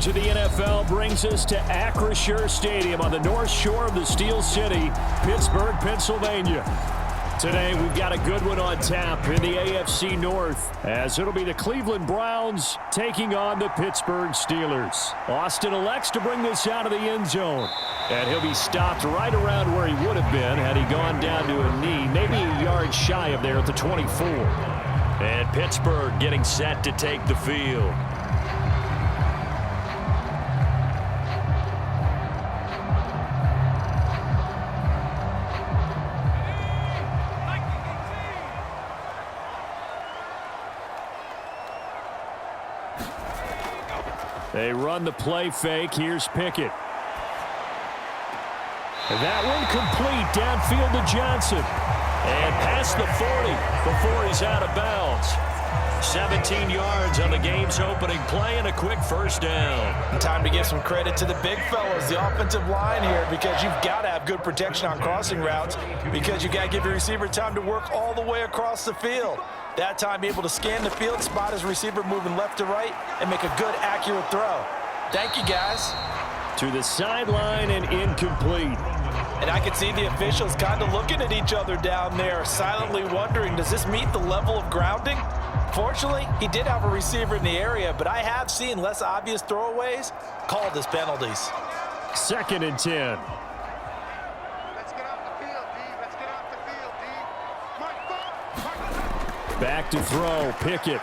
of the NFL brings us to Acrisure Stadium on the north shore of the Steel City, Pittsburgh, Pennsylvania. Today, we've got a good one on tap in the AFC North, as it'll be the Cleveland Browns taking on the Pittsburgh Steelers. Austin elects to bring this out of the end zone, and he'll be stopped right around where he would have been had he gone down to a knee, maybe a yard shy of there at the 24. And Pittsburgh getting set to take the field. They run the play fake. Here's Pickett. That one complete downfield to Johnson. And past the 40 before he's out of bounds. 17 yards on the game's opening play and a quick first down. And time to give some credit to the big fellas, the offensive line here, because you've got to have good protection on crossing routes, because you've got to give your receiver time to work all the way across the field. That time, able to scan the field, spot his receiver moving left to right, and make a good, accurate throw. Thank you, guys. To the sideline and incomplete. And I can see the officials kind of looking at each other down there, silently wondering, does this meet the level of grounding? Fortunately, he did have a receiver in the area, but I have seen less obvious throwaways called as penalties. 2nd and 10. Back to throw, Pickett.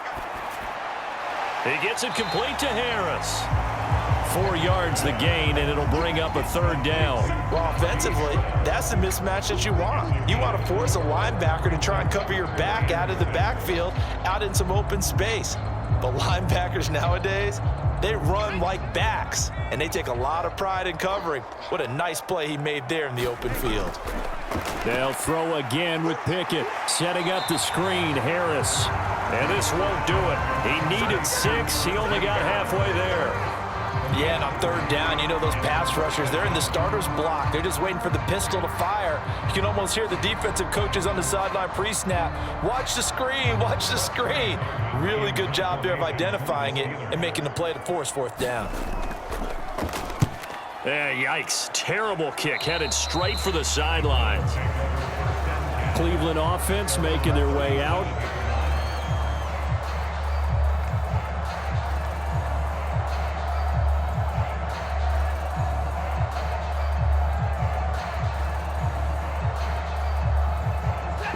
He gets it complete to Harris. 4 yards the gain, and it'll bring up a 3rd down. Well, offensively, that's the mismatch that you want. You want to force a linebacker to try and cover your back out of the backfield, out in some open space. But linebackers nowadays, they run like backs, and they take a lot of pride in covering. What a nice play he made there in the open field. They'll throw again with Pickett, setting up the screen, Harris. And this won't do it. He needed 6. He only got halfway there. Yeah, and on 3rd down, you know those pass rushers, they're in the starter's block. They're just waiting for the pistol to fire. You can almost hear the defensive coaches on the sideline pre-snap. Watch the screen, watch the screen. Really good job there of identifying it and making the play to force 4th down. Yeah, yikes. Terrible kick headed straight for the sidelines. Cleveland offense making their way out.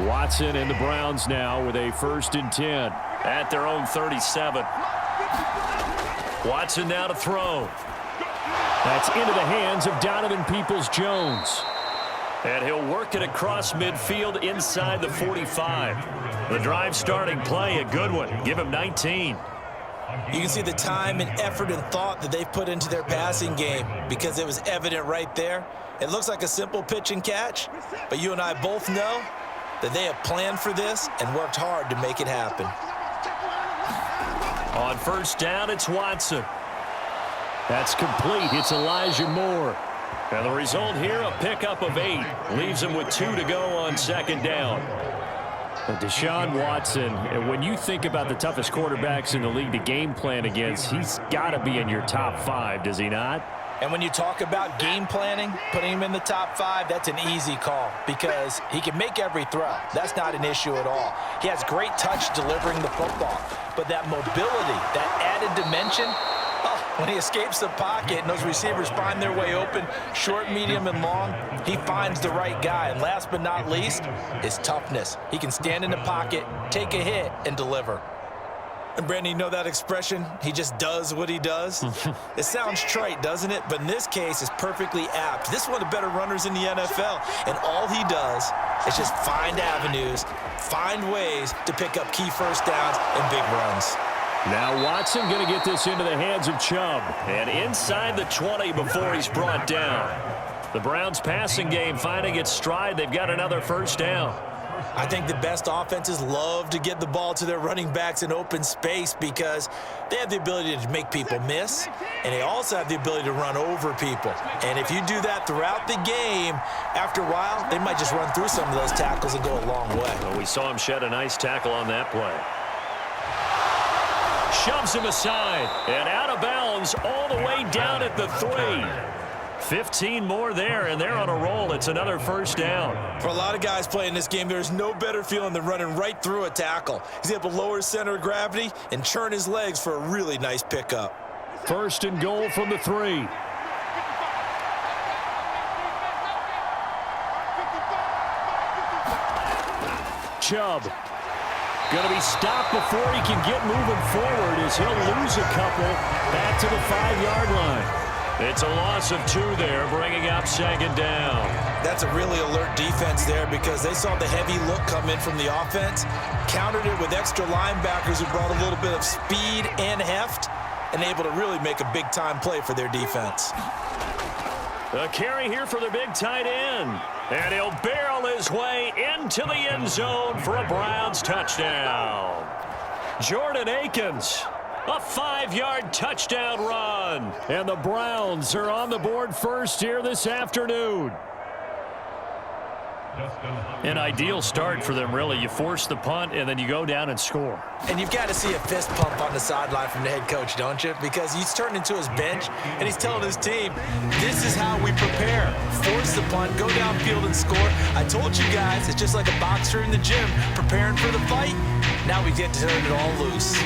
Watson and the Browns now with a 1st and 10 at their own 37. Watson now to throw. That's into the hands of Donovan Peoples-Jones. And he'll work it across midfield inside the 45. The drive starting play, a good one. Give him 19. You can see the time and effort and thought that they've put into their passing game, because it was evident right there. It looks like a simple pitch and catch, but you and I both know that they have planned for this and worked hard to make it happen. On 1st down, it's Watson. That's complete. It's Elijah Moore. And the result here, a pickup of 8. Leaves him with 2 to go on 2nd down. Deshaun Watson, and when you think about the toughest quarterbacks in the league to game plan against, he's got to be in your top 5, does he not? And when you talk about game planning, putting him in the top 5, that's an easy call, because he can make every throw. That's not an issue at all. He has great touch delivering the football. But that mobility, that added dimension, when he escapes the pocket and those receivers find their way open, short, medium, and long, he finds the right guy. And last but not least, his toughness. He can stand in the pocket, take a hit, and deliver. And Brandon, you know that expression? He just does what he does. It sounds trite, doesn't it? But in this case, it's perfectly apt. This is one of the better runners in the NFL. And all he does is just find avenues, find ways to pick up key 1st downs and big runs. Now Watson going to get this into the hands of Chubb. And inside the 20 before he's brought down. The Browns passing game finding its stride. They've got another 1st down. I think the best offenses love to get the ball to their running backs in open space, because they have the ability to make people miss, and they also have the ability to run over people. And if you do that throughout the game, after a while, they might just run through some of those tackles and go a long way. Well, we saw him shed a nice tackle on that play. shoves him aside. And out of bounds all the way down at the 3. 15 more there, and they're on a roll. It's another first down. For a lot of guys playing this game, there's no better feeling than running right through a tackle. He's able to lower his center of gravity and churn his legs for a really nice pickup. First and goal from the 3. Chubb going to be stopped before he can get moving forward as he'll lose a couple back to the 5-yard line. It's a loss of 2 there, bringing up second down. That's a really alert defense there because they saw the heavy look come in from the offense, countered it with extra linebackers who brought a little bit of speed and heft, and able to really make a big-time play for their defense. A carry here for the big tight end. And he'll barrel his way into the end zone for a Browns touchdown. Jordan Akins. A 5-yard touchdown run. And the Browns are on the board first here this afternoon. An ideal start for them, really. You force the punt, and then you go down and score. And you've got to see a fist pump on the sideline from the head coach, don't you? Because he's turned into his bench, and he's telling his team, this is how we prepare. Force the punt, go downfield and score. I told you guys, it's just like a boxer in the gym, preparing for the fight. Now we get to turn it all loose.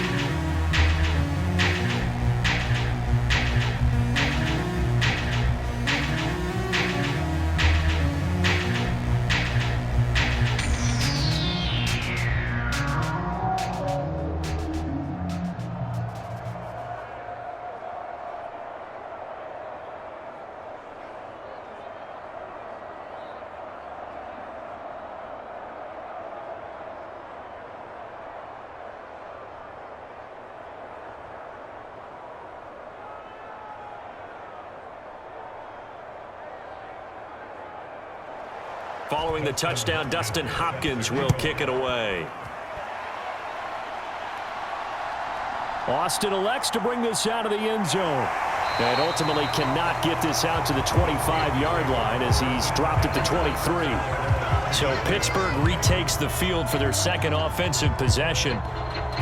Following the touchdown, Dustin Hopkins will kick it away. Austin elects to bring this out of the end zone. And ultimately cannot get this out to the 25-yard line as he's dropped at the 23. So Pittsburgh retakes the field for their second offensive possession.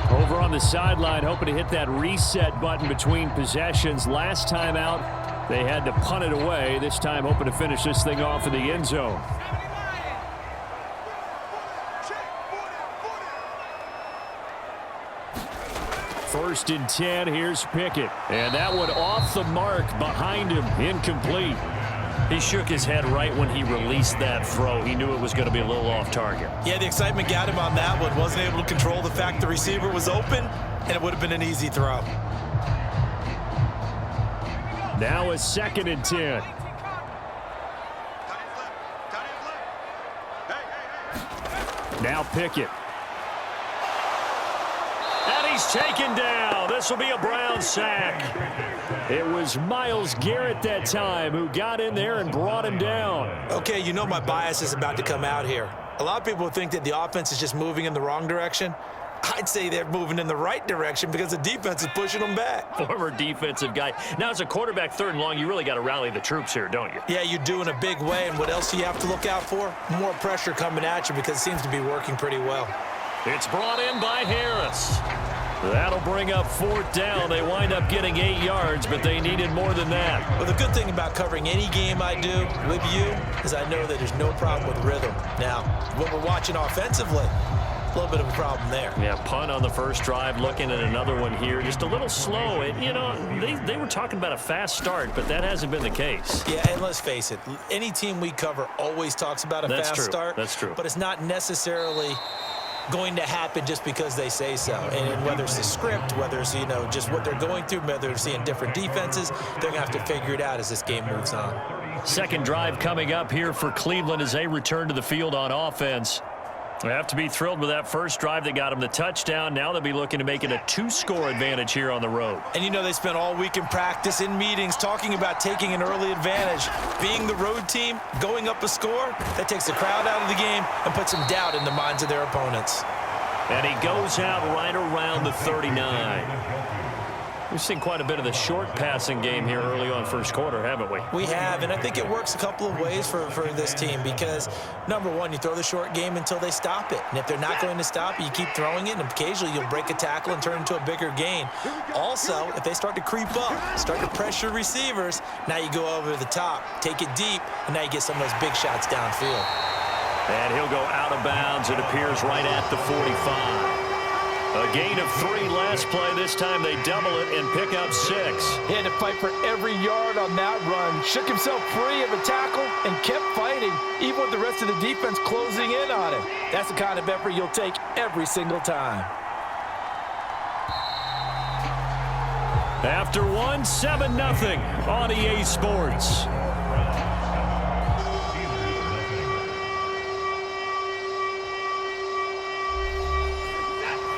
Over on the sideline, hoping to hit that reset button between possessions. Last time out, they had to punt it away. This time hoping to finish this thing off in the end zone. First and 10, here's Pickett. And that one off the mark behind him, incomplete. He shook his head right when he released that throw. He knew it was going to be a little off target. Yeah, the excitement got him on that one. Wasn't able to control the fact the receiver was open, and it would have been an easy throw. Now a second and 10. Now Pickett. And he's taken down. This will be a Brown sack. It was Myles Garrett that time who got in there and brought him down. Okay, you know my bias is about to come out here. A lot of people think that the offense is just moving in the wrong direction. I'd say they're moving in the right direction because the defense is pushing them back. Former defensive guy. Now, as a quarterback, third and long, you really got to rally the troops here, don't you? Yeah, you do in a big way. And what else do you have to look out for? More pressure coming at you because it seems to be working pretty well. It's brought in by Harris. That'll bring up fourth down. They wind up getting 8 yards, but they needed more than that. Well, the good thing about covering any game I do with you is I know that there's no problem with rhythm. Now, when we're watching offensively, a little bit of a problem there. Yeah, punt on the first drive, looking at another one here. Just a little slow. You know, they were talking about a fast start, but that hasn't been the case. Yeah, and let's face it, any team we cover always talks about a fast start. That's true. But it's not necessarily going to happen just because they say so. And whether it's the script, whether it's, you know, just what they're going through, whether they're seeing different defenses, they're going to have to figure it out as this game moves on. Second drive coming up here for Cleveland as they return to the field on offense. They have to be thrilled with that first drive that got them the touchdown. Now they'll be looking to make it a 2-score advantage here on the road. And you know they spent all week in practice, in meetings, talking about taking an early advantage. Being the road team, going up a score, that takes the crowd out of the game and puts some doubt in the minds of their opponents. And he goes out right around the 39. We've seen quite a bit of the short passing game here early on first quarter, haven't we? We have, and I think it works a couple of ways for this team because, number one, you throw the short game until they stop it. And if they're not going to stop it, you keep throwing it, and occasionally you'll break a tackle and turn into a bigger gain. Also, if they start to creep up, start to pressure receivers, now you go over the top, take it deep, and now you get some of those big shots downfield. And he'll go out of bounds, it appears, right at the 45. A gain of 3 last play. This time they double it and pick up 6. He had to fight for every yard on that run. Shook himself free of a tackle and kept fighting, even with the rest of the defense closing in on him. That's the kind of effort you'll take every single time. After 1, 7-0 on EA Sports.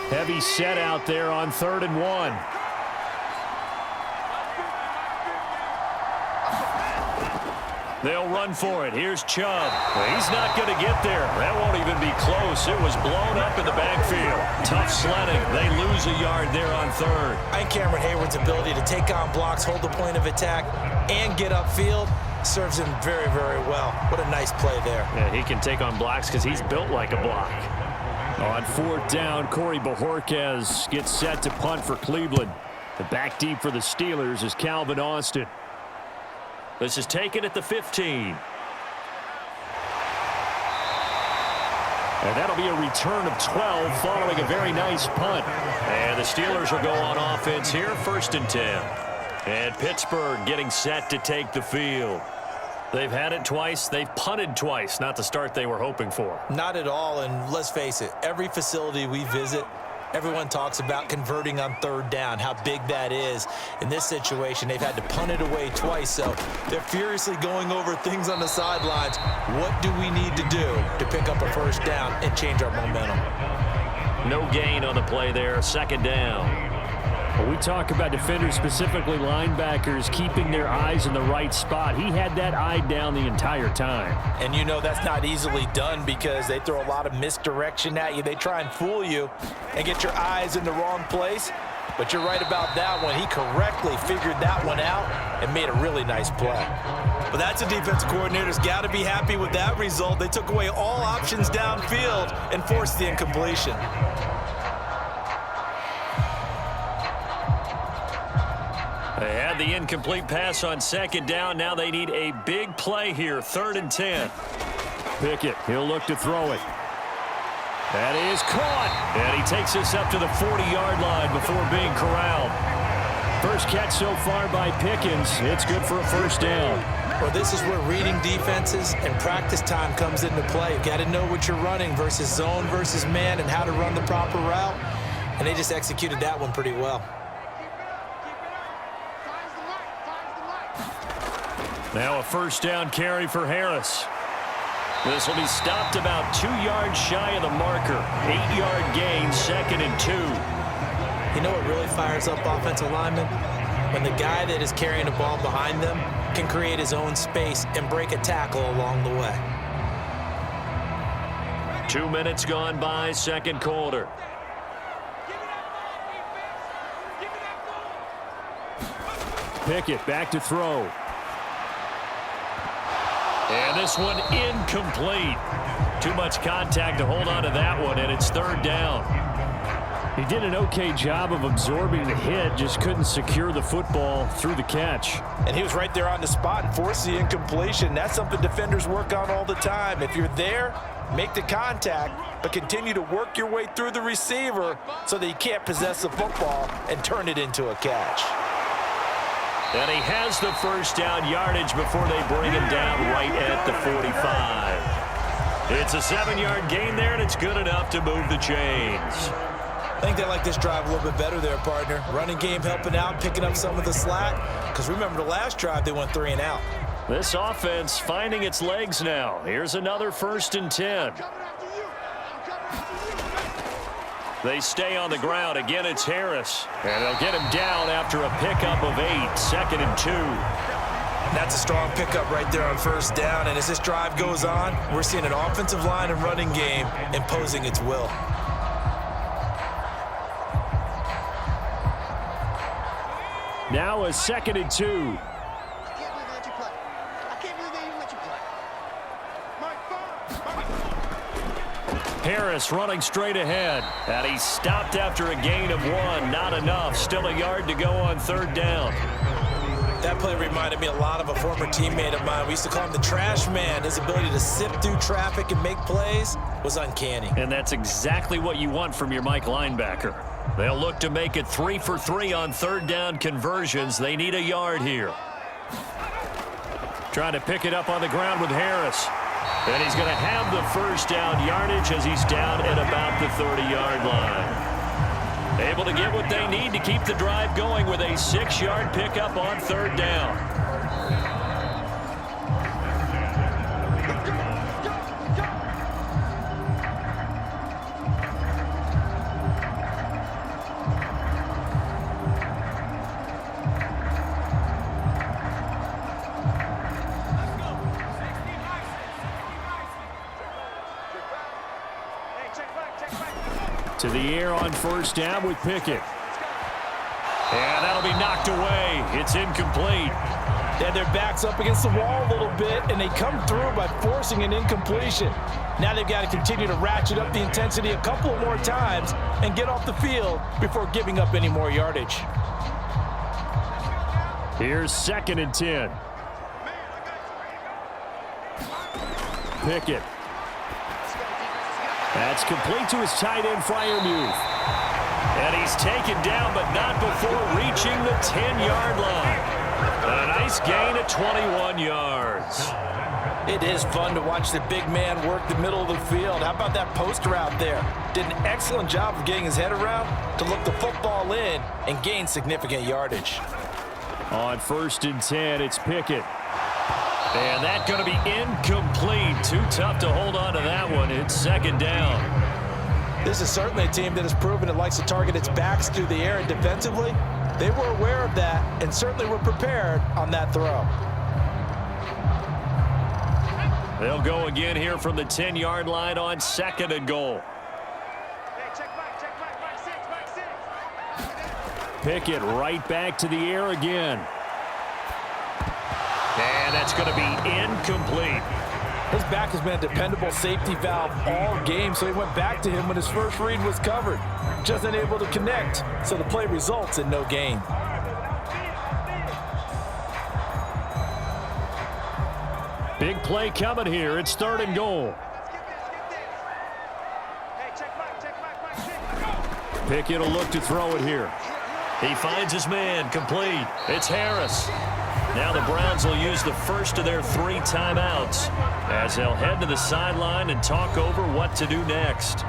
Heavy set out there on 3rd and 1. They'll run for it. Here's Chubb. He's not going to get there. That won't even be close. It was blown up in the backfield. Tough sledding. They lose a yard there on 3rd. I think Cameron Hayward's ability to take on blocks, hold the point of attack, and get upfield serves him very, very well. What a nice play there. Yeah, he can take on blocks because he's built like a block. On 4th down, Corey Bojorquez gets set to punt for Cleveland. The back deep for the Steelers is Calvin Austin. This is taken at the 15. And that'll be a return of 12 following a very nice punt. And the Steelers will go on offense here, 1st and 10. And Pittsburgh getting set to take the field. They've had it twice. They've punted twice. Not the start they were hoping for. Not at all, and let's face it, every facility we visit, everyone talks about converting on 3rd down, how big that is. In this situation, they've had to punt it away twice, so they're furiously going over things on the sidelines. What do we need to do to pick up a 1st down and change our momentum? No gain on the play there, 2nd down. When we talk about defenders, specifically linebackers, keeping their eyes in the right spot, he had that eye down the entire time. And you know that's not easily done because they throw a lot of misdirection at you. They try and fool you and get your eyes in the wrong place. But you're right about that one. He correctly figured that one out and made a really nice play. But that's a defensive coordinator's got to be happy with that result. They took away all options downfield and forced the incompletion. They had the incomplete pass on 2nd down. Now they need a big play here, 3rd and 10. Pickett, he'll look to throw it. That is caught. And he takes this up to the 40-yard line before being corralled. First catch so far by Pickens. It's good for a 1st down. Well, this is where reading defenses and practice time comes into play. You've got to know what you're running versus zone versus man and how to run the proper route. And they just executed that one pretty well. Now a 1st down carry for Harris. This will be stopped about 2 yards shy of the marker. 8-yard gain, 2nd and 2. You know what really fires up offensive linemen? When the guy that is carrying the ball behind them can create his own space and break a tackle along the way. 2 minutes gone by, 2nd quarter. Pickett back to throw. And this one incomplete. Too much contact to hold on to that one, and it's 3rd down. He did an okay job of absorbing the hit, just couldn't secure the football through the catch. And he was right there on the spot and forced the incompletion. That's something defenders work on all the time. If you're there, make the contact, but continue to work your way through the receiver so that you can't possess the football and turn it into a catch. And he has the 1st down yardage before they bring him down right at the 45. It's a 7-yard gain there, and it's good enough to move the chains. I think they like this drive a little bit better there, partner. Running game helping out, picking up some of the slack. Because remember the last drive, they went 3 and out. This offense finding its legs now. Here's another 1st and 10. They stay on the ground. Again, it's Harris. And they'll get him down after a pickup of 8, 2nd and 2. That's a strong pickup right there on 1st down. And as this drive goes on, we're seeing an offensive line and running game imposing its will. Now a 2nd and 2. Harris running straight ahead. And he's stopped after a gain of 1. Not enough. Still a yard to go on 3rd down. That play reminded me a lot of a former teammate of mine. We used to call him the trash man. His ability to sift through traffic and make plays was uncanny. And that's exactly what you want from your Mike linebacker. They'll look to make it 3 for 3 on 3rd down conversions. They need a yard here. Trying to pick it up on the ground with Harris. And he's going to have the 1st down yardage as he's down at about the 30-yard line. Able to get what they need to keep the drive going with a 6-yard pickup on 3rd down. To the air on 1st down with Pickett. And that'll be knocked away. It's incomplete. They had their backs up against the wall a little bit, and they come through by forcing an incompletion. Now they've got to continue to ratchet up the intensity a couple of more times and get off the field before giving up any more yardage. Here's 2nd and 10. Pickett. That's complete to his tight end, Freiermuth. And he's taken down, but not before reaching the 10-yard line. A nice gain of 21 yards. It is fun to watch the big man work the middle of the field. How about that post route there? Did an excellent job of getting his head around to look the football in and gain significant yardage. On 1st and 10, it's Pickett. And that's going to be incomplete. Too tough to hold on to that one. It's 2nd down. This is certainly a team that has proven it likes to target its backs through the air, and defensively, they were aware of that and certainly were prepared on that throw. They'll go again here from the 10-yard line on 2nd and goal. Pickett right back to the air again. And that's going to be incomplete. His back has been a dependable safety valve all game, so he went back to him when his first read was covered. Just unable to connect, so the play results in no gain. Big play coming here. It's 3rd and goal. Pickett will look to throw it here. He finds his man, complete. It's Harris. Now the Browns will use the 1st of their 3 timeouts as they'll head to the sideline and talk over what to do next.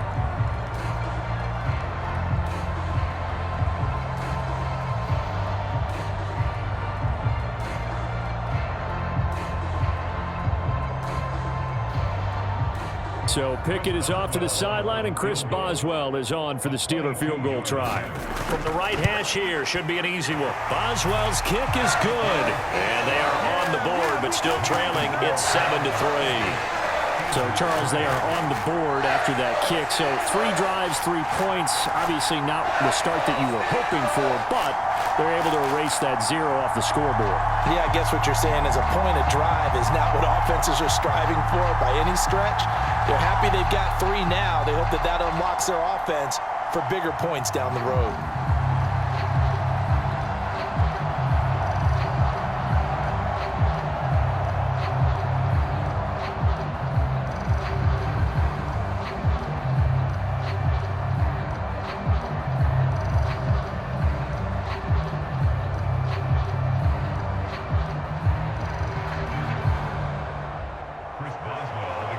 So Pickett is off to the sideline, and Chris Boswell is on for the Steeler field goal try. From the right hash here, should be an easy one. Boswell's kick is good, and they are on the board, but still trailing. It's 7-3. So, Charles, they are on the board after that kick. So 3 drives, 3 points. Obviously not the start that you were hoping for, but they're able to erase that 0 off the scoreboard. Yeah, I guess what you're saying is a point of drive is not what offenses are striving for by any stretch. They're happy they've got 3 now. They hope that that unlocks their offense for bigger points down the road.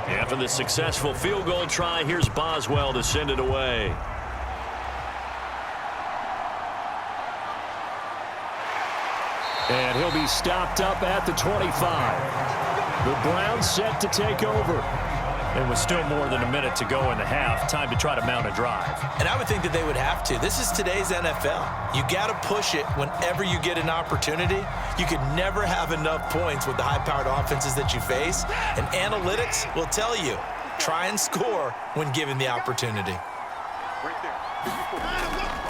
After the successful field goal try, here's Boswell to send it away. And he'll be stopped up at the 25. The Browns set to take over. And with still more than a minute to go in the half, time to try to mount a drive. And I would think that they would have to. This is today's NFL. You got to push it whenever you get an opportunity. You could never have enough points with the high-powered offenses that you face. And analytics will tell you, try and score when given the opportunity.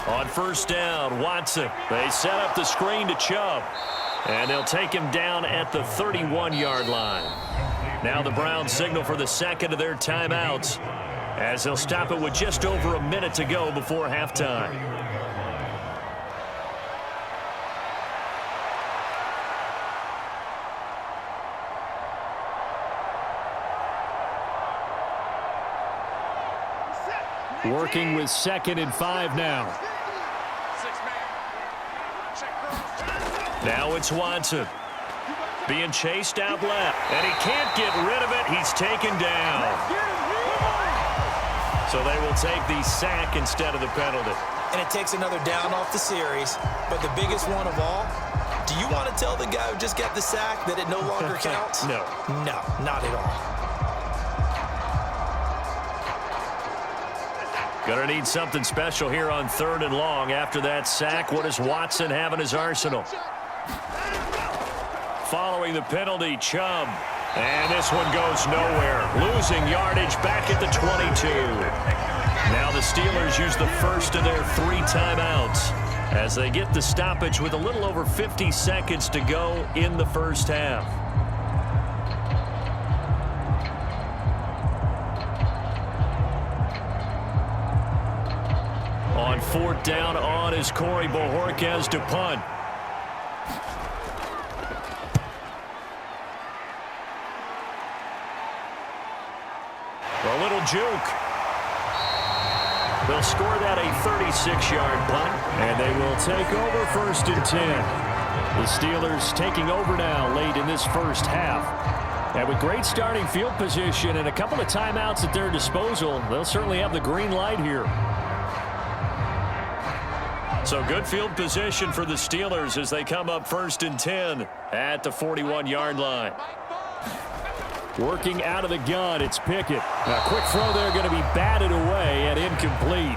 On first down, Watson. They set up the screen to Chubb. And they'll take him down at the 31-yard line. Now the Browns signal for the second of their timeouts, as they'll stop it with just over a minute to go before halftime. Working with 2nd and 5 now. Now it's Watson. Being chased out left. And he can't get rid of it. He's taken down. So they will take the sack instead of the penalty. And it takes another down off the series. But the biggest one of all, do you want to tell the guy who just got the sack that it no longer counts? No. No, not at all. Going to need something special here on 3rd and long. After that sack, what does Watson have in his arsenal? Following the penalty, Chubb. And this one goes nowhere. Losing yardage back at the 22. Now the Steelers use the first of their 3 timeouts as they get the stoppage with a little over 50 seconds to go in the first half. On 4th down on is Corey Bojorquez to punt. A little juke. They'll score that a 36-yard punt, and they will take over 1st and 10. The Steelers taking over now late in this first half. And with great starting field position and a couple of timeouts at their disposal, they'll certainly have the green light here. So good field position for the Steelers as they come up 1st and 10 at the 41-yard line. Working out of the gun, it's Pickett. A quick throw there going to be batted away and incomplete.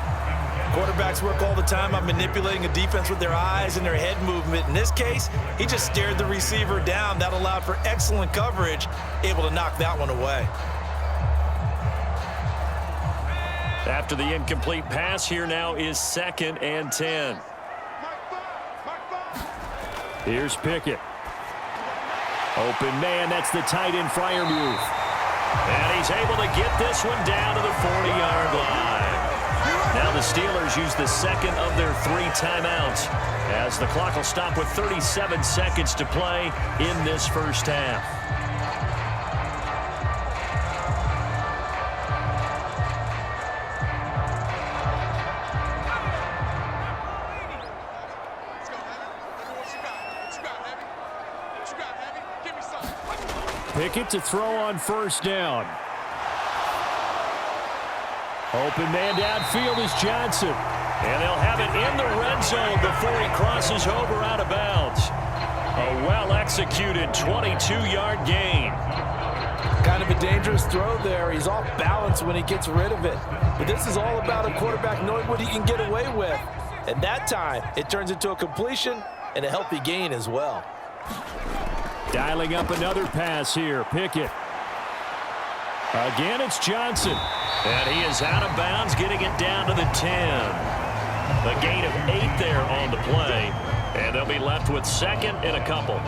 Quarterbacks work all the time on manipulating a defense with their eyes and their head movement. In this case, he just stared the receiver down. That allowed for excellent coverage, able to knock that one away. After the incomplete pass, here now is 2nd and 10. Here's Pickett. Open man, that's the tight end Freiermuth. And he's able to get this one down to the 40-yard line. Now the Steelers use the second of their 3 timeouts as the clock will stop with 37 seconds to play in this first half. Pickett to throw on 1st down. Open man downfield is Johnson. And they'll have it in the red zone before he crosses over out of bounds. A well-executed 22-yard gain. Kind of a dangerous throw there. He's off balance when he gets rid of it. But this is all about a quarterback knowing what he can get away with. At that time, it turns into a completion and a healthy gain as well. Dialing up another pass here. Pickett. Again, it's Johnson. And he is out of bounds, getting it down to the 10. A gain of 8 there on the play. And they'll be left with 2nd and a couple.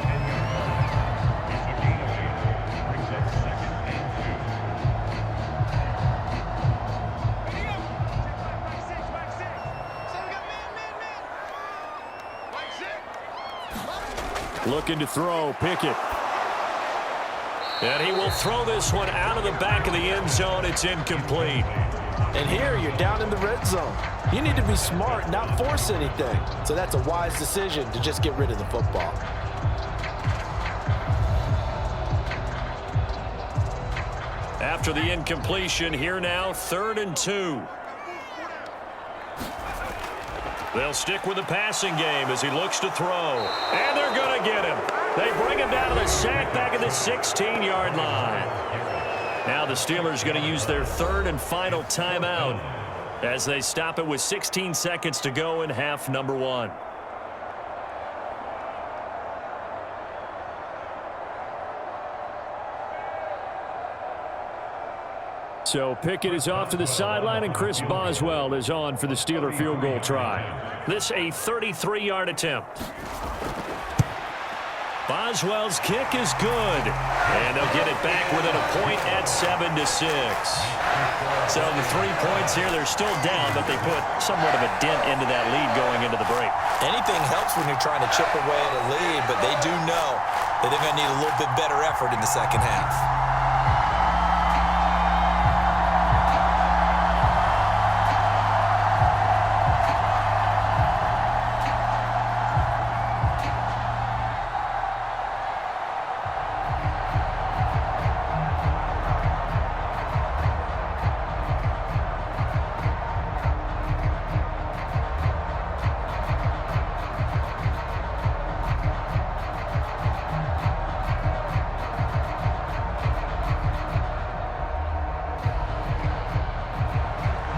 Looking to throw, Pickett. And he will throw this one out of the back of the end zone. It's incomplete. And here you're down in the red zone. You need to be smart, not force anything. So that's a wise decision to just get rid of the football. After the incompletion, here now, 3rd and 2. They'll stick with the passing game as he looks to throw. And they're going to get him. They bring him down to the sack back at the 16-yard line. Now the Steelers going to use their 3rd and final timeout as they stop it with 16 seconds to go in half number 1. So Pickett is off to the sideline, and Chris Boswell is on for the Steeler field goal try. This a 33-yard attempt. Boswell's kick is good, and they'll get it back within a point at 7-6. So the 3 points here, they're still down, but they put somewhat of a dent into that lead going into the break. Anything helps when you're trying to chip away at a lead, but they do know that they're going to need a little bit better effort in the second half.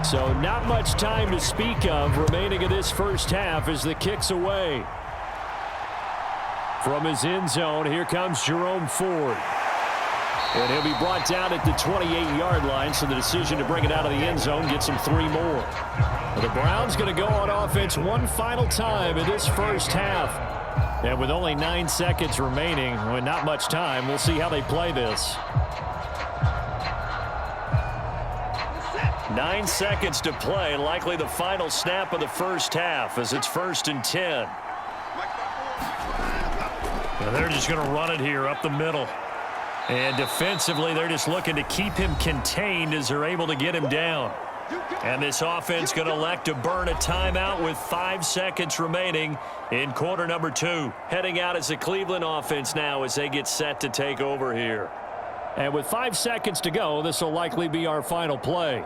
So not much time to speak of remaining in this first half as the kick's away. From his end zone, here comes Jerome Ford. And he'll be brought down at the 28-yard line, so the decision to bring it out of the end zone gets him 3 more. The Browns going to go on offense one final time in this first half. And with only 9 seconds remaining, with not much time, we'll see how they play this. 9 seconds to play, likely the final snap of the first half as it's 1st and 10. And they're just going to run it here up the middle. And defensively, they're just looking to keep him contained as they're able to get him down. And this offense going to elect to burn a timeout with 5 seconds remaining in quarter number 2. Heading out as the Cleveland offense now as they get set to take over here. And with 5 seconds to go, this will likely be our final play.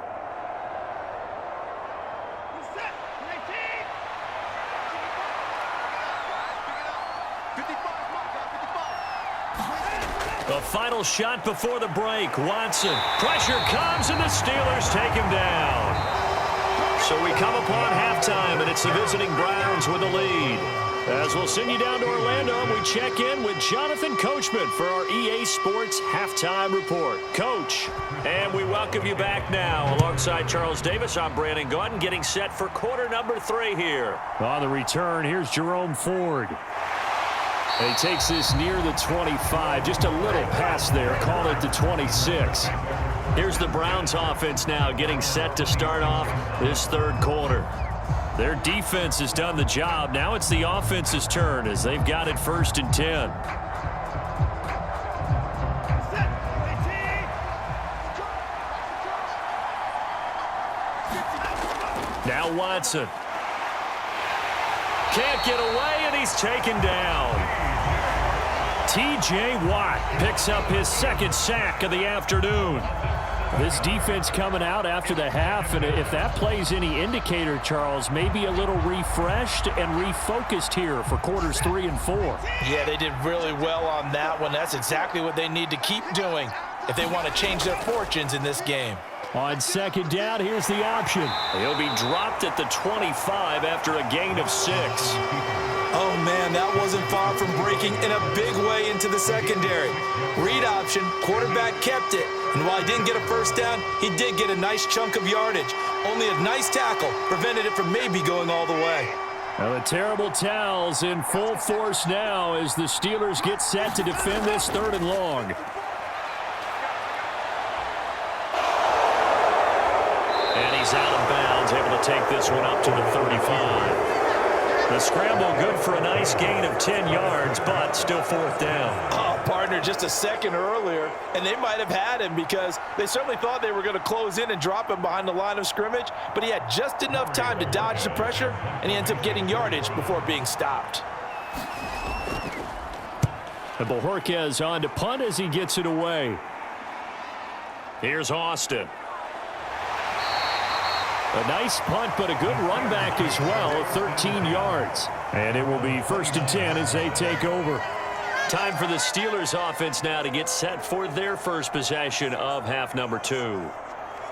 The final shot before the break. Watson. Pressure comes, and the Steelers take him down. So we come upon halftime, and it's the visiting Browns with the lead. As we'll send you down to Orlando, and we check in with Jonathan Coachman for our EA Sports Halftime Report. Coach, and we welcome you back now. Alongside Charles Davis, I'm Brandon Gaudin, getting set for quarter number 3 here. On the return, here's Jerome Ford. He takes this near the 25, just a little pass there, call it the 26. Here's the Browns offense now getting set to start off this third quarter. Their defense has done the job. Now it's the offense's turn as they've got it 1st and 10. Now Watson. Can't get away, and he's taken down. T.J. Watt picks up his 2nd sack of the afternoon. This defense coming out after the half, and if that plays any indicator, Charles, maybe a little refreshed and refocused here for quarters 3 and 4. Yeah, they did really well on that one. That's exactly what they need to keep doing if they want to change their fortunes in this game. On 2nd down, here's the option. He'll be dropped at the 25 after a gain of 6. Oh, man, that wasn't far from breaking in a big way into the secondary. Read option, quarterback kept it. And while he didn't get a first down, he did get a nice chunk of yardage. Only a nice tackle prevented it from maybe going all the way. Now the terrible towels in full force now as the Steelers get set to defend this 3rd and long. And he's out of bounds, able to take this one up to the 35. The scramble good for a nice gain of 10 yards, but still 4th down. Oh, partner, just a second earlier, and they might have had him because they certainly thought they were going to close in and drop him behind the line of scrimmage, but he had just enough time to dodge the pressure, and he ends up getting yardage before being stopped. And Bojorquez on to punt as he gets it away. Here's Austin. A nice punt, but a good run back as well, 13 yards. And it will be 1st and 10 as they take over. Time for the Steelers offense now to get set for their first possession of half number 2.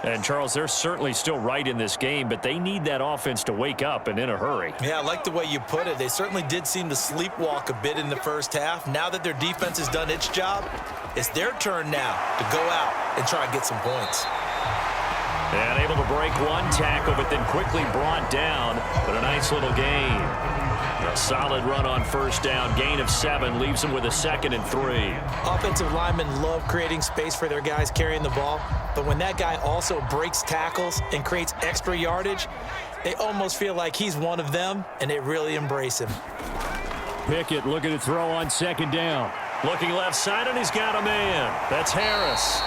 And, Charles, they're certainly still right in this game, but they need that offense to wake up and in a hurry. Yeah, I like the way you put it. They certainly did seem to sleepwalk a bit in the first half. Now that their defense has done its job, it's their turn now to go out and try and get some points. And able to break one tackle, but then quickly brought down. But a nice little gain. A solid run on first down. Gain of 7 leaves them with a 2nd and 3. Offensive linemen love creating space for their guys carrying the ball. But when that guy also breaks tackles and creates extra yardage, they almost feel like he's one of them, and they really embrace him. Pickett looking to throw on 2nd down. Looking left side, and he's got a man. That's Harris.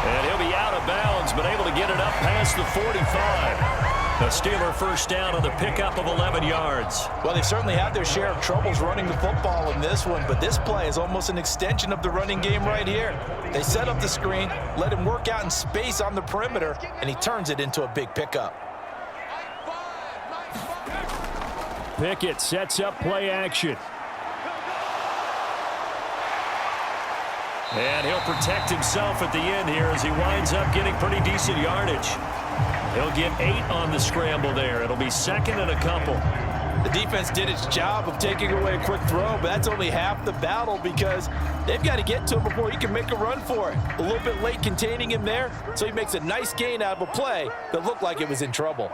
And he'll be out of bounds, but able to get it up past the 45. A Steeler first down on the pickup of 11 yards. Well, they've certainly had their share of troubles running the football in this one, but this play is almost an extension of the running game right here. They set up the screen, let him work out in space on the perimeter, and he turns it into a big pickup. Pickett sets up play action. And he'll protect himself at the end here as he winds up getting pretty decent yardage. He'll get 8 on the scramble there. It'll be 2nd and a couple. The defense did its job of taking away a quick throw, but that's only half the battle because they've got to get to him before he can make a run for it. A little bit late containing him there, so he makes a nice gain out of a play that looked like it was in trouble.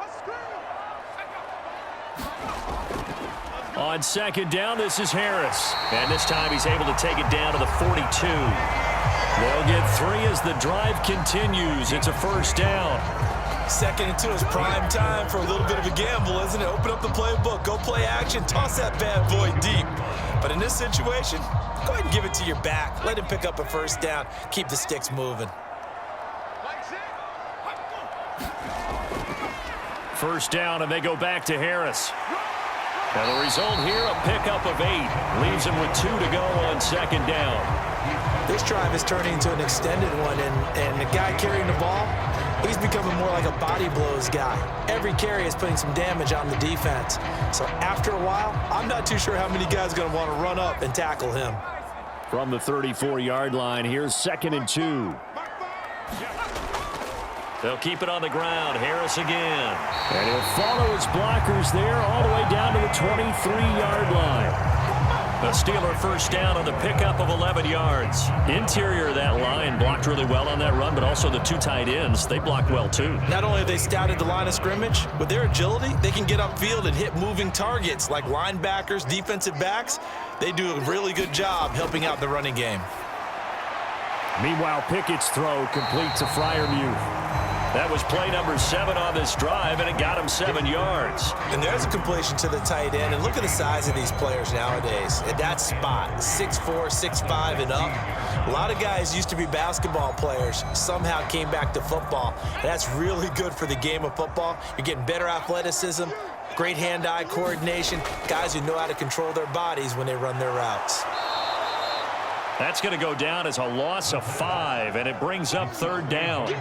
On 2nd down, this is Harris. And this time he's able to take it down to the 42. They'll get 3 as the drive continues. It's a first down. 2nd and 2 is prime time for a little bit of a gamble, isn't it? Open up the playbook, go play action, toss that bad boy deep. But in this situation, go ahead and give it to your back. Let him pick up a first down. Keep the sticks moving. First down, and they go back to Harris. And the result here, a pickup of 8. Leaves him with 2 to go on 2nd down. This drive is turning into an extended one, and the guy carrying the ball, he's becoming more like a body blows guy. Every carry is putting some damage on the defense. So after a while, I'm not too sure how many guys are going to want to run up and tackle him. From the 34-yard line, here's 2nd and 2. They'll keep it on the ground. Harris again. And he'll follow his blockers there all the way down to the 23-yard line. A Steeler first down on the pickup of 11 yards. Interior of that line blocked really well on that run, but also the 2 tight ends, they blocked well too. Not only have they scouted the line of scrimmage, with their agility, they can get upfield and hit moving targets like linebackers, defensive backs. They do a really good job helping out the running game. Meanwhile, Pickett's throw complete to Freiermuth. That was play number 7 on this drive, and it got him 7 yards. And there's a completion to the tight end. And look at the size of these players nowadays. At that spot, 6'4", 6'5", and up. A lot of guys used to be basketball players, somehow came back to football. And that's really good for the game of football. You're getting better athleticism, great hand-eye coordination, guys who know how to control their bodies when they run their routes. That's going to go down as a loss of 5, and it brings up 3rd down.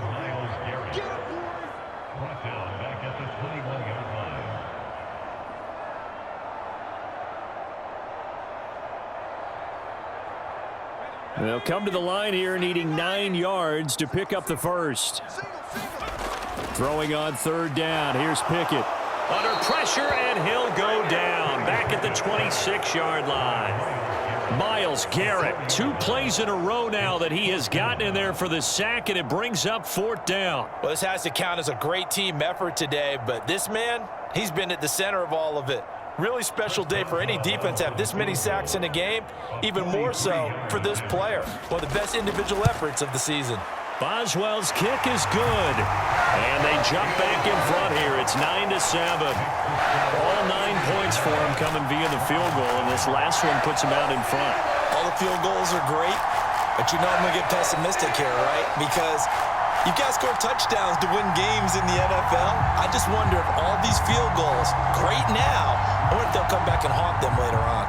They'll come to the line here needing 9 yards to pick up the first. Throwing on 3rd down. Here's Pickett. Under pressure, and he'll go down. Back at the 26-yard line. Myles Garrett, 2 plays in a row now that he has gotten in there for the sack, and it brings up 4th down. Well, this has to count as a great team effort today, but this man, he's been at the center of all of it. Really special day for any defense to have this many sacks in a game, even more so for this player. One of the best individual efforts of the season. Boswell's kick is good. And they jump back in front here. It's 9-7. All 9 points for him coming via the field goal, and this last one puts him out in front. All the field goals are great, but you know I'm going to get pessimistic here, right? Because you've got to score touchdowns to win games in the NFL. I just wonder if all these field goals, great now, I wonder if they'll come back and haunt them later on.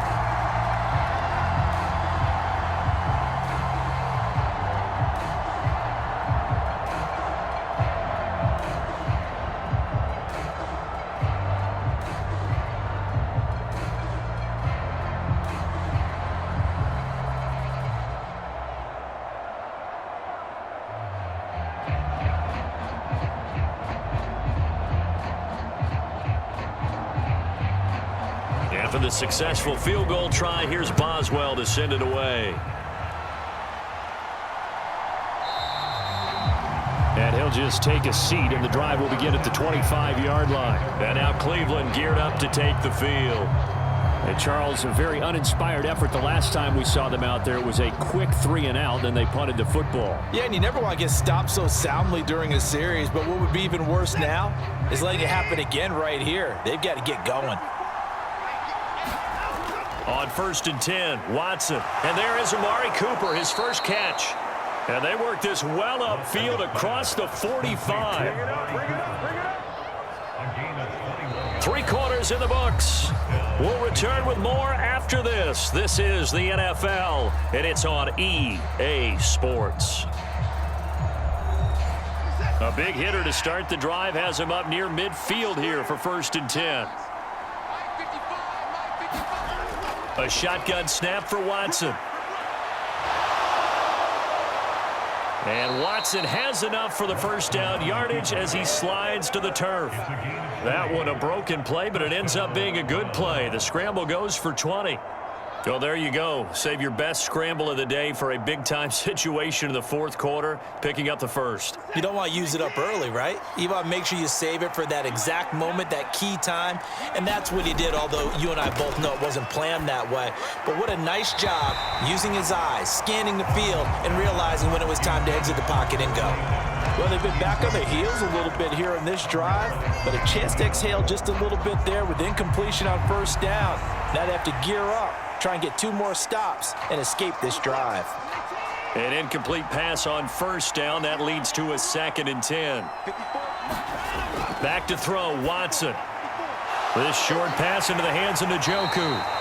After the successful field goal try, here's Boswell to send it away. just take a seat, and the drive will begin at the 25-yard line. And now Cleveland geared up to take the field. And Charles, a very uninspired effort the last time we saw them out there. It was a quick 3-and-out, and they punted the football. Yeah, and you never want to get stopped so soundly during a series, but what would be even worse now is letting it happen again right here. They've got to get going. On 1st and 10, Watson. And there is Amari Cooper, his first catch. And they work this well upfield across the 45. 3 quarters in the books. We'll return with more after this. This is the NFL, and it's on EA Sports. A big hitter to start the drive has him up near midfield here for 1st and 10. A shotgun snap for Watson. And Watson has enough for the first down yardage as he slides to the turf. That one a broken play, but it ends up being a good play. The scramble goes for 20. So there you go. Save your best scramble of the day for a big-time situation in the 4th quarter, picking up the first. You don't want to use it up early, right? You want to make sure you save it for that exact moment, that key time. And that's what he did, although you and I both know it wasn't planned that way. But what a nice job using his eyes, scanning the field, and realizing when it was time to exit the pocket and go. Well, they've been back on their heels a little bit here in this drive, but a chance to exhale just a little bit there with incompletion on 1st down. Now they have to gear up, try and get 2 more stops, and escape this drive. An incomplete pass on 1st down. That leads to a 2nd and 10. Back to throw, Watson. This short pass into the hands of Njoku.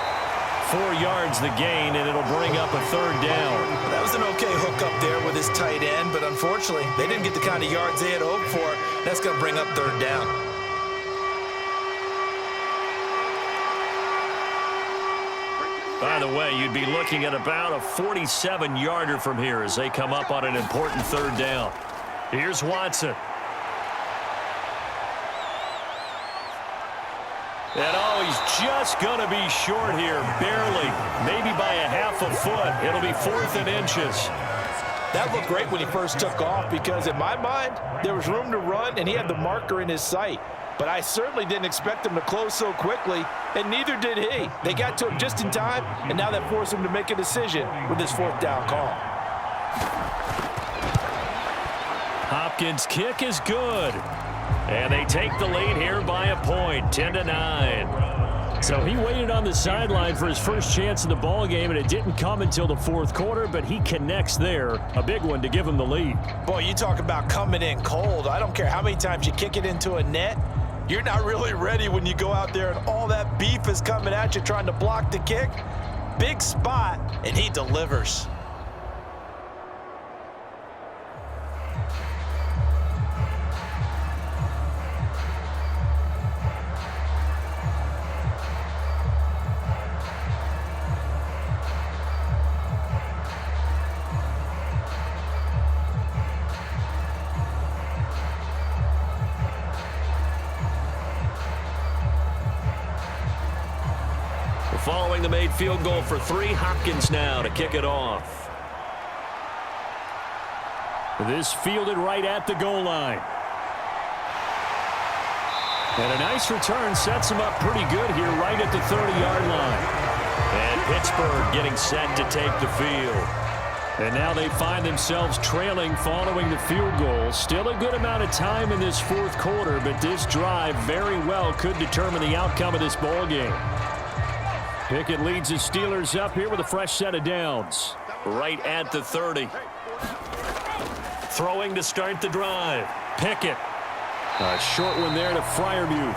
4 yards the gain, and it'll bring up a 3rd down. That was an okay hook up there with his tight end, but unfortunately, they didn't get the kind of yards they had hoped for. That's going to bring up 3rd down. By the way, you'd be looking at about a 47-yarder from here as they come up on an important 3rd down. Here's Watson. And he's just going to be short here, barely, maybe by a half a foot. It'll be 4th and inches. That looked great when he first took off because, in my mind, there was room to run, and he had the marker in his sight. But I certainly didn't expect him to close so quickly, and neither did he. They got to him just in time, and now that forced him to make a decision with his 4th down call. Hopkins' kick is good. And they take the lead here by a point, 10-9. So he waited on the sideline for his first chance in the ball game, and it didn't come until the 4th quarter, but he connects there, a big one to give him the lead. Boy, you talk about coming in cold. I don't care how many times you kick it into a net. You're not really ready when you go out there and all that beef is coming at you trying to block the kick. Big spot, and he delivers. Following the made field goal for 3, Hopkins now to kick it off. This fielded right at the goal line. And a nice return sets him up pretty good here right at the 30-yard line. And Pittsburgh getting set to take the field. And now they find themselves trailing following the field goal. Still a good amount of time in this 4th quarter, but this drive very well could determine the outcome of this ball game. Pickett leads his Steelers up here with a fresh set of downs. Right at the 30. Throwing to start the drive. Pickett. A short one there to Freiermuth.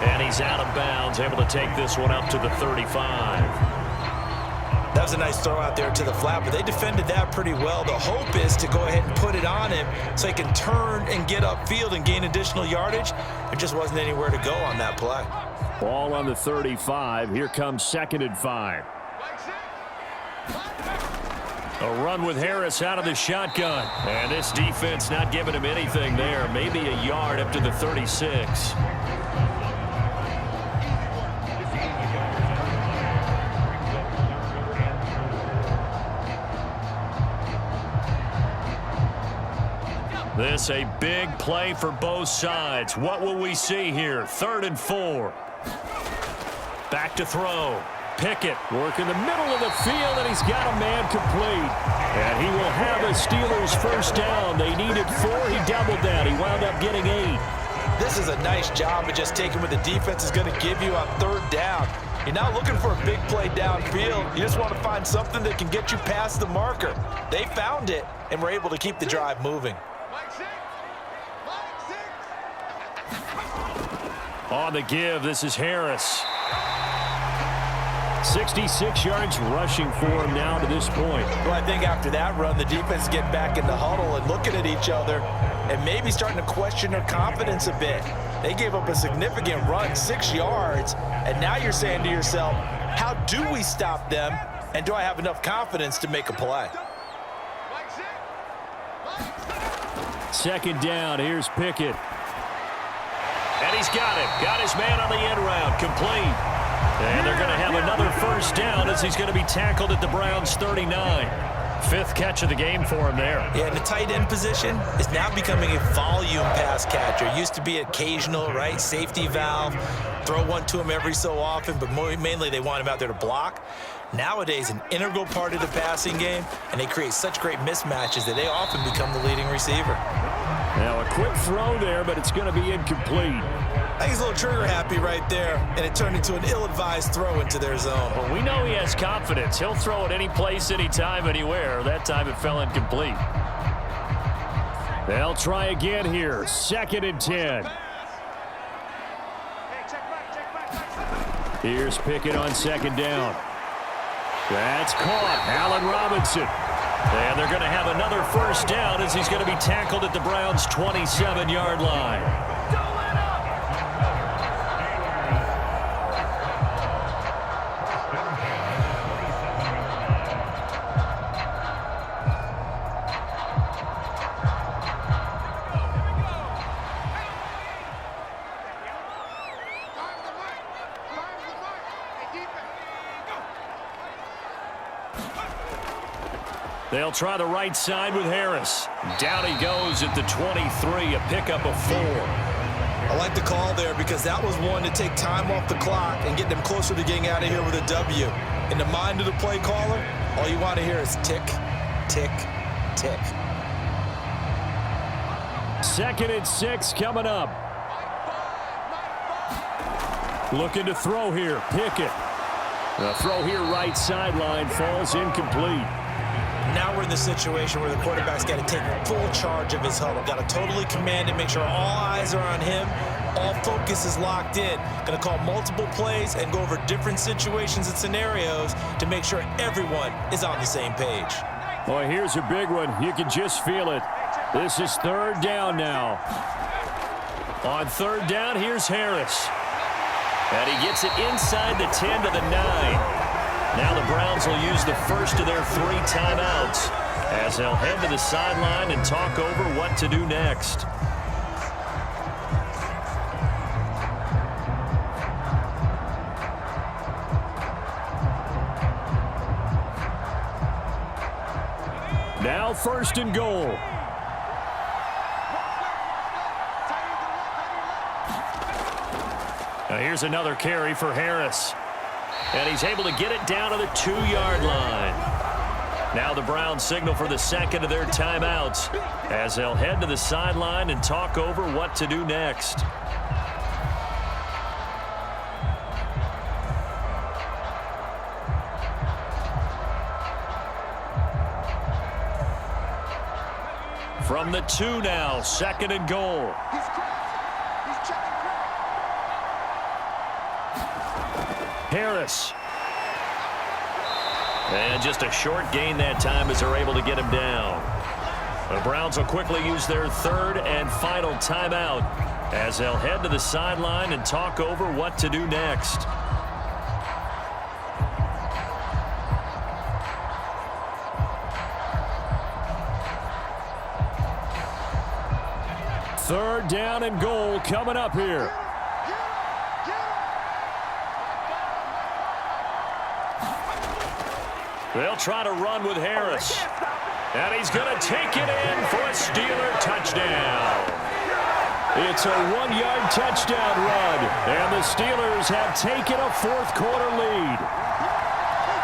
And he's out of bounds, able to take this one up to the 35. That was a nice throw out there to the flat, but they defended that pretty well. The hope is to go ahead and put it on him so he can turn and get upfield and gain additional yardage. There just wasn't anywhere to go on that play. Ball on the 35. Here comes 2nd and 5. A run with Harris out of the shotgun. And this defense not giving him anything there. Maybe a yard up to the 36. This a big play for both sides. What will we see here? 3rd and 4. Back to throw. Pickett working the middle of the field, and he's got a man complete. And he will have a Steelers first down. They needed 4. He doubled that. He wound up getting 8. This is a nice job of just taking what the defense is going to give you on 3rd down. You're not looking for a big play downfield. You just want to find something that can get you past the marker. They found it and were able to keep the drive moving. On the give, this is Harris. 66 yards rushing for him now to this point. Well, I think after that run, the defense is getting back in the huddle and looking at each other and maybe starting to question their confidence a bit. They gave up a significant run, 6 yards, and now you're saying to yourself, how do we stop them, and do I have enough confidence to make a play? 2nd down, here's Pickett. And he's got it. Got his man on the end route, complete. And they're going to have another first down as he's going to be tackled at the Browns' 39. 5th catch of the game for him there. Yeah, and the tight end position is now becoming a volume pass catcher. It used to be occasional, right? Safety valve, throw one to him every so often, but mainly they want him out there to block. Nowadays, an integral part of the passing game, and they create such great mismatches that they often become the leading receiver. Now a quick throw there, but it's going to be incomplete. I think he's a little trigger happy right there, and it turned into an ill-advised throw into their zone. Well, we know he has confidence. He'll throw it any place, anytime, anywhere. That time it fell incomplete. They'll try again here. 2nd and 10. Here's Pickett on 2nd down. That's caught. Allen Robinson. And they're going to have another first down as he's going to be tackled at the Browns' 27-yard line. They'll try the right side with Harris. Down he goes at the 23, a pickup of 4. I like the call there because that was one to take time off the clock and get them closer to getting out of here with a W. In the mind of the play caller, all you want to hear is tick, tick, tick. 2nd and 6 coming up. Looking to throw here, Pickett. The throw here right sideline falls incomplete. Now we're in the situation where the quarterback's got to take full charge of his huddle. Got to totally command it, make sure all eyes are on him. All focus is locked in. Going to call multiple plays and go over different situations and scenarios to make sure everyone is on the same page. Boy, here's a big one. You can just feel it. This is 3rd down now. On 3rd down, here's Harris. And he gets it inside the 10 to the 9. Now the Browns will use the first of their 3 timeouts as they'll head to the sideline and talk over what to do next. Now 1st and goal. Now here's another carry for Harris. And he's able to get it down to the 2-yard line. Now the Browns signal for the 2nd of their timeouts as they'll head to the sideline and talk over what to do next. From the 2 now, 2nd and goal. Harris. And just a short gain that time as they're able to get him down. The Browns will quickly use their 3rd and final timeout as they'll head to the sideline and talk over what to do next. Third down and goal coming up here. They'll try to run with Harris. And he's going to take it in for a Steeler touchdown. It's a 1-yard touchdown run, and the Steelers have taken a fourth-quarter lead.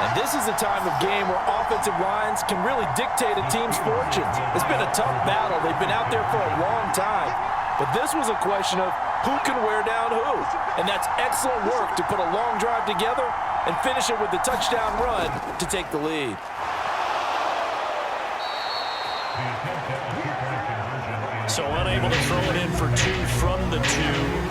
And this is a time of game where offensive lines can really dictate a team's fortunes. It's been a tough battle. They've been out there for a long time. But this was a question of who can wear down who. And that's excellent work to put a long drive together and finish it with the touchdown run to take the lead. So unable to throw it in for 2 from the 2.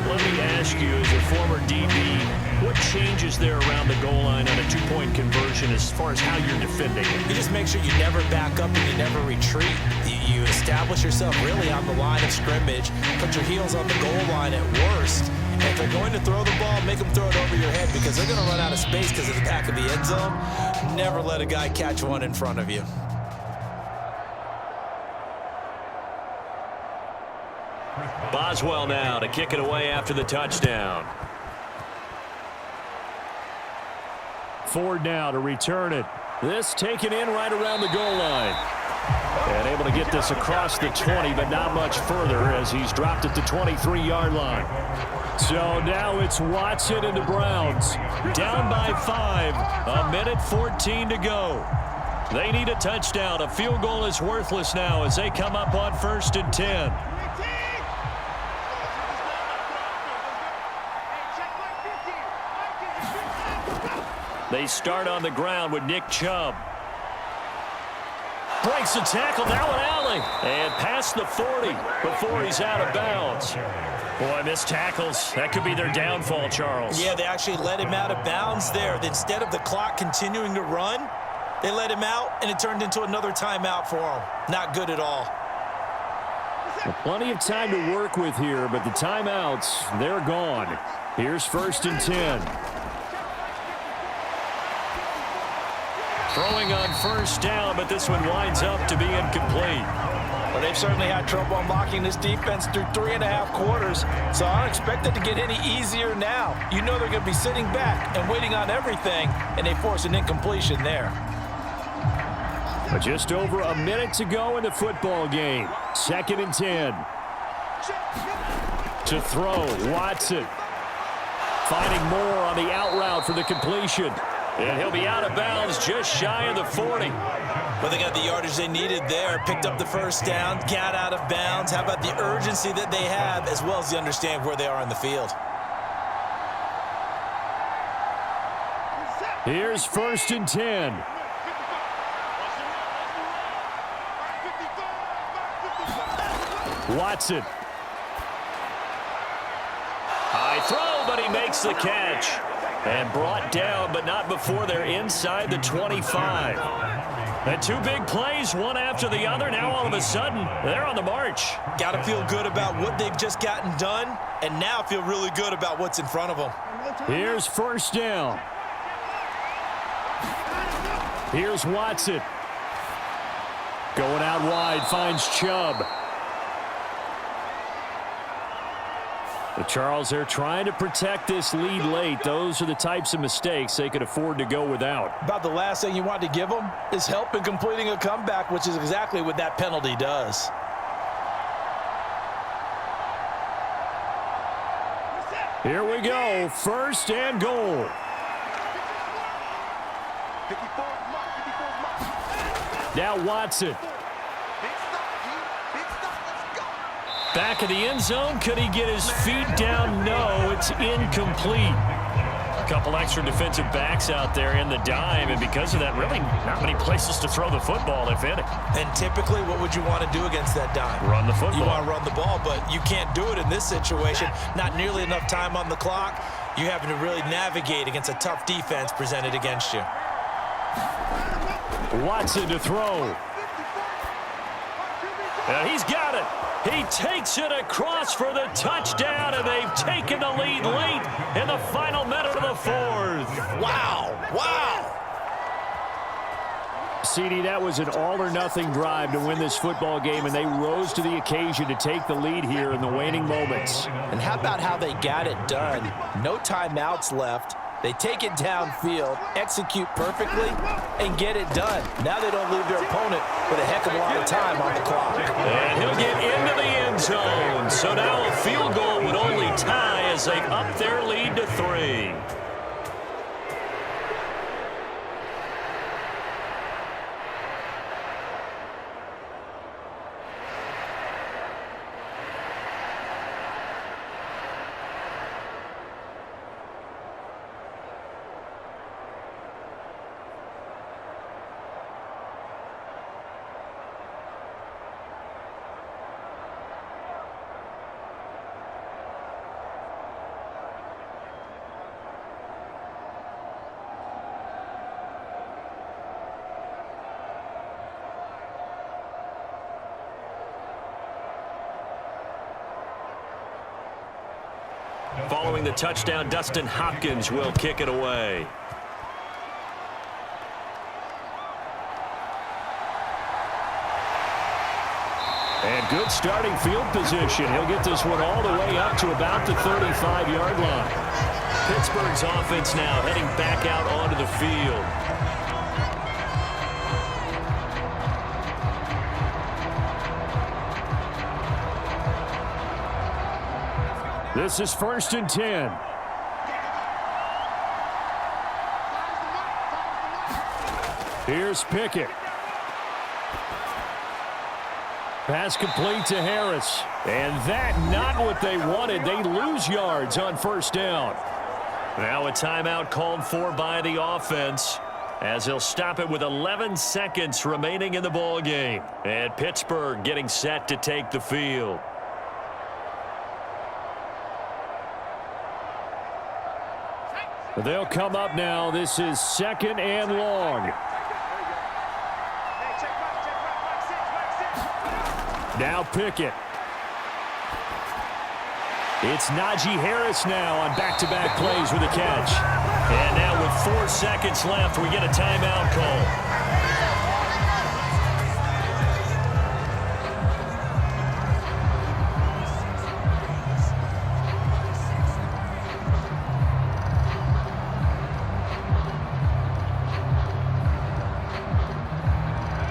Let me ask you, as a former DB, what changes there around the goal line on a 2-point conversion as far as how you're defending it? You just make sure you never back up and you never retreat. You establish yourself really on the line of scrimmage, put your heels on the goal line at worst. And if they're going to throw the ball, make them throw it over your head because they're going to run out of space because of the back of the end zone. Never let a guy catch one in front of you. Boswell now to kick it away after the touchdown. Ford now to return it. This taken in right around the goal line. And able to get this across the 20, but not much further as he's dropped it to 23-yard line. So now it's Watson and the Browns. Down by 5. 1:14 to go. They need a touchdown. A field goal is worthless now as they come up on 1st and 10. They start on the ground with Nick Chubb. Breaks the tackle, now an alley. And past the 40 before he's out of bounds. Boy, missed tackles. That could be their downfall, Charles. Yeah, they actually let him out of bounds there. Instead of the clock continuing to run, they let him out, and it turned into another timeout for him. Not good at all. Well, plenty of time to work with here, but the timeouts, they're gone. Here's 1st and 10. Throwing on 1st down, but this one winds up to be incomplete. Well, they've certainly had trouble unlocking this defense through 3.5 quarters, so I don't expect it to get any easier now. You know they're going to be sitting back and waiting on everything, and they force an incompletion there. But just over a minute to go in the football game. 2nd and 10. To throw, Watson. Finding more on the out route for the completion. And he'll be out of bounds just shy of the 40. Well, they got the yardage they needed there. Picked up the 1st down, got out of bounds. How about the urgency that they have as well as the understand where they are in the field? Here's 1st and 10. Watson. High throw, but he makes the catch. And brought down, but not before they're inside the 25. And 2 big plays, one after the other. Now all of a sudden, they're on the march. Got to feel good about what they've just gotten done, and now feel really good about what's in front of them. Here's 1st down. Here's Watson. Going out wide, finds Chubb. But Charles, they're trying to protect this lead late. Those are the types of mistakes they could afford to go without. About the last thing you want to give them is help in completing a comeback, which is exactly what that penalty does. Here we go. 1st and goal. Now Watson. Back of the end zone. Could he get his feet down? No, it's incomplete. A couple extra defensive backs out there in the dime, and because of that, really not many places to throw the football, if any. And typically, what would you want to do against that dime? Run the football. You want to run the ball, but you can't do it in this situation. Not nearly enough time on the clock. You're having to really navigate against a tough defense presented against you. Watson to throw. And he's got it. He takes it across for the touchdown, and they've taken the lead late in the final minute of the 4th. Wow. Wow. CD, that was an all-or-nothing drive to win this football game, and they rose to the occasion to take the lead here in the waning moments. And how about how they got it done? No timeouts left. They take it downfield, execute perfectly, and get it done. Now they don't leave their opponent with a heck of a lot of time on the clock. And he'll get into the end zone. So now a field goal would only tie as they up their lead to 3. Following the touchdown, Dustin Hopkins will kick it away. And good starting field position. He'll get this one all the way up to about the 35-yard line. Pittsburgh's offense now heading back out onto the field. This is 1st and 10. Here's Pickett. Pass complete to Harris. And that not what they wanted. They lose yards on 1st down. Now a timeout called for by the offense, as he'll stop it with 11 seconds remaining in the ball game. And Pittsburgh getting set to take the field. They'll come up now. This is 2nd and long. Now Pickett. It's Najee Harris now on back-to-back plays with a catch. And now with 4 seconds left, we get a timeout call.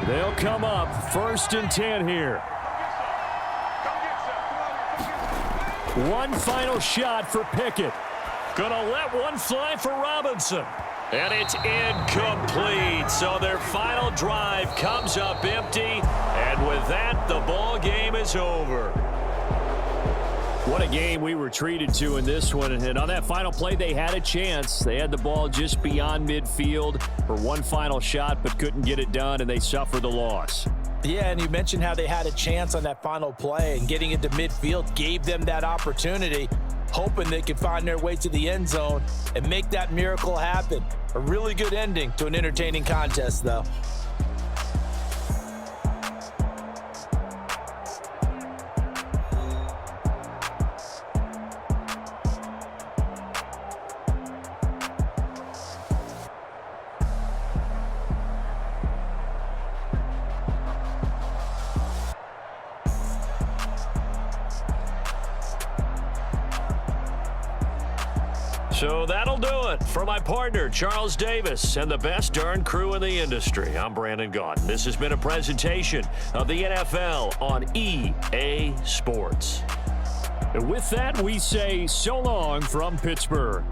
They'll come up 1st and 10 here. One final shot for Pickett. Gonna let one fly for Robinson. And it's incomplete. So their final drive comes up empty. And with that, the ball game is over. What a game we were treated to in this one. And on that final play, they had a chance. They had the ball just beyond midfield for one final shot, but couldn't get it done, and they suffer the loss. Yeah, and you mentioned how they had a chance on that final play, and getting it to midfield gave them that opportunity, hoping they could find their way to the end zone and make that miracle happen. A really good ending to an entertaining contest, though. So that'll do it for my partner, Charles Davis, and the best darn crew in the industry. I'm Brandon Gaudin. This has been a presentation of the NFL on EA Sports. And with that, we say so long from Pittsburgh.